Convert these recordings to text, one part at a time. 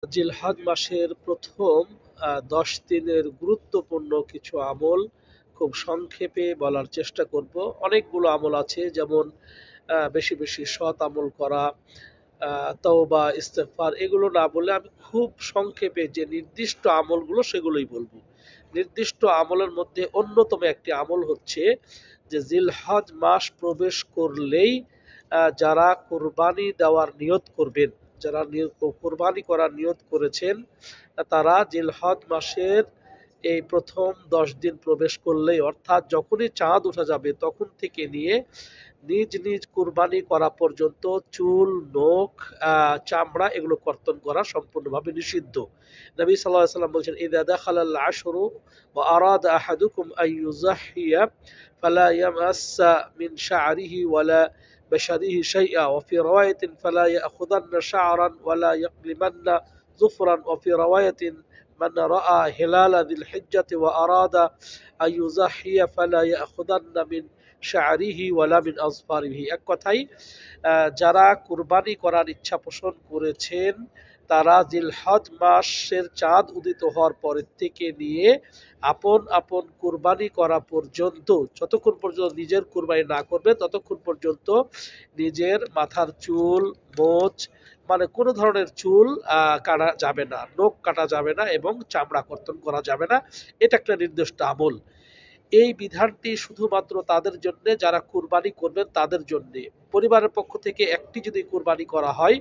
জিলহজ মাসের প্রথম ১০ দিনের গুরুত্বপূর্ণ কিছু আমল খুব সংক্ষেপে বলার চেষ্টা করব। অনেকগুলো আমল আছে, যেমন বেশি বেশি সৎ আমল করা, তওবা, ইস্তেগফার, এগুলো না বলে আমি খুব সংক্ষেপে যে নির্দিষ্ট আমলগুলো সেগুলোই বলবো। নির্দিষ্ট আমলের মধ্যে অন্যতম একটি আমল হচ্ছে যে জিলহজ মাস প্রবেশ করলেই যারা কোরবানি দেওয়ার নিয়ত করবেন, যারা কোরবানি করার নিয়ত করেছেন, তারা জিলহজ মাসের এই প্রথম ১০ দিন প্রবেশ করলেই, অর্থাৎ যখনই চাঁদ উঠা যাবে তখন থেকে নিয়ে নিজ নিজ কুরবানি করা পর্যন্ত চুল, নখ, চামড়া এগুলো কর্তন করা সম্পূর্ণভাবে নিষিদ্ধ। নবী সাল্লাল্লাহু আলাইহি ওয়াসাল্লাম বলছেন, ইযা দাখালাল আশরু ওয়া আরাদা আহাদুকুম আন ইউযাহিয়া ফালা ইয়ামাসসা মিন শা'রিহি ওয়ালা বাশারিহি শাইআ ওয়া ফি রাওয়ায়াতিন ফালা ইয়াখুযান্না শা'রান ওয়ালা ইয়াকলিমান্না যুফরান ওয়া ফি রাওয়ায়াতিন মান রাআ হিলালা যিল হিজ্জাতি ওয়া আরাদা আন ইউযাহিয়া ফালা ইয়াখুযান্না মিন শা'রিহি ওয়ালা মিন আযফারিহি। এক কথায় যারা কুরবানি করার ইচ্ছা পোষণ করেছেন তারা জিলহজ মাসের চাঁদ উদিত হওয়ার পরের থেকে নিয়ে আপন আপন কুরবানি করা পর্যন্ত, যতক্ষণ পর্যন্ত নিজের কুরবানি না করবে ততক্ষণ পর্যন্ত নিজের মাথার চুল, মোচ, মানে কোনো ধরনের চুল কাটা যাবে না, নখ কাটা যাবে না এবং চামড়া কর্তন করা যাবে না। এটা একটা নির্দিষ্ট আমল। এই বিধানটি শুধুমাত্র তাদের জন্য যারা কুরবানি করবেন তাদের জন্য। পরিবারের পক্ষ থেকে একটি যদি কুরবানি করা হয়,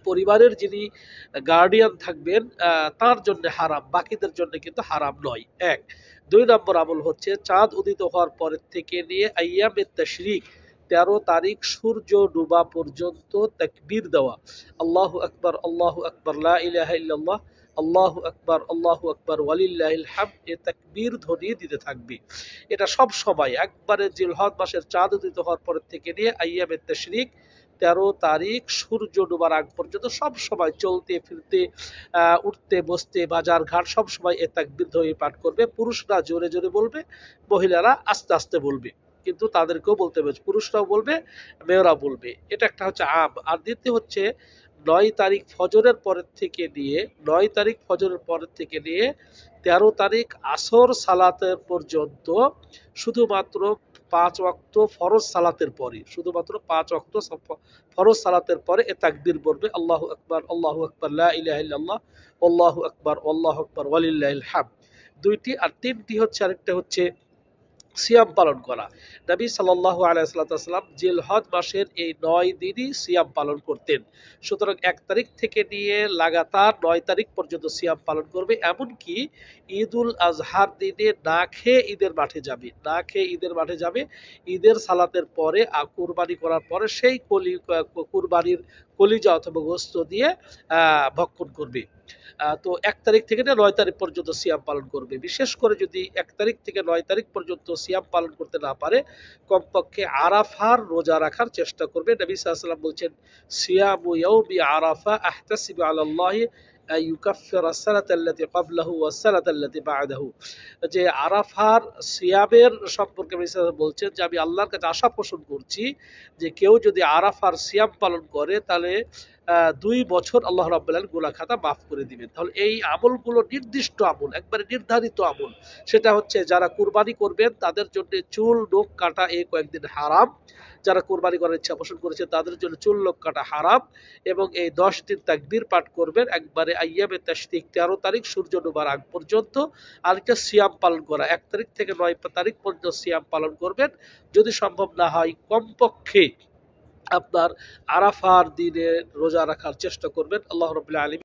পরিবারের যিনি গার্ডিয়ান থাকবেন তার জন্য হারাম, বাকিদের জন্য কিন্তু হারাম নয়। এক। ২ নম্বর আমল হচ্ছে চাঁদ উদিত হওয়ার পরের থেকে নিয়ে আইয়ামে তাশরিক ১৩ তারিখ সূর্য ডুবা পর্যন্ত তাকবীর দেওয়া, আল্লাহু আকবার, আল্লাহু আকবার, লা ইলাহা ইল্লাল্লাহ, আল্লাহু আকবার, আল্লাহু আকবার, ওয়ালিল্লাহিল হামদ, এ তাকবীর ধ্বনি দিতে থাকবে। এটা সব সময় একবারে জিলহজ মাসের চাঁদ উদিত হওয়ার পরের থেকে নিয়ে আইয়ামে তাশরিক ১৩ তারিখ সূর্য ডোবার আগ পর্যন্ত সব সময় চলতে ফিরতে, উঠতে বসতে, বাজার ঘাট সব সময় এ তাকবীর ধ্বনি পাঠ করবে। পুরুষরা জোরে জোরে বলবে, মহিলারা আস্তে আস্তে বলবে, কিন্তু তাদেরকেও বলতে হবে, পুরুষরাও বলবে, মেয়েরা বলবে। এটা একটা হচ্ছে আম। আর দ্বিতীয় হচ্ছে ৯ তারিখ ফজরের পরের থেকে নিয়ে ৯ তারিখ ফজরের পরের থেকে নিয়ে ১৩ তারিখ আসর সালাতের পর্যন্ত শুধুমাত্র ৫ ওয়াক্ত ফরজ সালাতের পরে, শুধুমাত্র ৫ ওয়াক্ত ফরজ সালাতের পরে এ তাকবীর বলবে, আল্লাহু আকবার, আল্লাহু আকবার, লা ইলাহা ইল্লাল্লাহ, আল্লাহু আকবার, আল্লাহু আকবার, ওয়ালিল্লাহিল হামদ। ২টি। আর ৩টি হচ্ছে, আরেকটা হচ্ছে সিয়াম পালন করা। নবী সাল্লাল্লাহু আলাইহি ওয়াসাল্লাম জিলহজ মাসের এই ৯ দিনই সিয়াম পালন করতেন। সুতরাং ১ তারিখ থেকে নিয়ে লাগাতার ৯ তারিখ পর্যন্ত সিয়াম পালন করবে। এমনকি ঈদুল আজহার দিনে না খেয়ে ঈদের মাঠে যাবে, না খেয়ে ঈদের মাঠে যাবে। ঈদের সালাতের পরে কুরবানি করার পরে সেই কুরবানির কলিজা অথবা গোশত দিয়ে ভক্ষণ করবে। তো ১ তারিখ থেকে ৯ তারিখ পর্যন্ত সিয়াম পালন করবে। বিশেষ করে যদি ১ তারিখ থেকে ৯ তারিখ পর্যন্ত সিয়াম পালন করতে না পারে, কমপক্ষে আরাফার রোজা রাখার চেষ্টা করবে। নবী সাল্লাল্লাহু আলাইহি ওয়াসাল্লাম বলছেন, সিয়ামু ইয়াউমি আরাফা আহতাসিবু আলাল্লাহি আইয়ুকাফিরা সানাতাল্লাতী ক্বাবলাহু ওয়াস সানাতাল্লাতী বা'দাহু। যে আরাফার সিয়ামের সম্পর্কে নবী সাল্লাল্লাহু আলাইহি ওয়াসাল্লাম বলছেন যে আমি আল্লাহর কাছে আশা পোষণ করছি যে কেউ যদি আরাফার সিয়াম পালন করে তাহলে ২ বছর আল্লাহ রাব্বুল আলামিন গুনাহ খাতা মাফ করে দিবেন। তাহলে এই আমলগুলো নির্দিষ্ট আমল, একবারে নির্ধারিত আমল। সেটা হচ্ছে যারা কুরবানি করবেন তাদের জন্য চুল, নখ কাটা এই কয়েকদিন হারাম। যারা কুরবানি করার ইচ্ছা পোষণ করেছে তাদের জন্য চুল, নখ কাটা হারাম। এবং এই ১০ দিন তাকবীর পাঠ করবেন একবারে আইয়ামে তাশরিক ১৩ তারিখ সূর্য ডোবার আগ পর্যন্ত। আরেকটা সিয়াম পালন করা, ১ তারিখ থেকে ৯ তারিখ পর্যন্ত সিয়াম পালন করবেন। যদি সম্ভব না হয় কমপক্ষে আপনার আরাফার দিনে রোজা রাখার চেষ্টা করবেন। আল্লাহ রাব্বুল আলামিন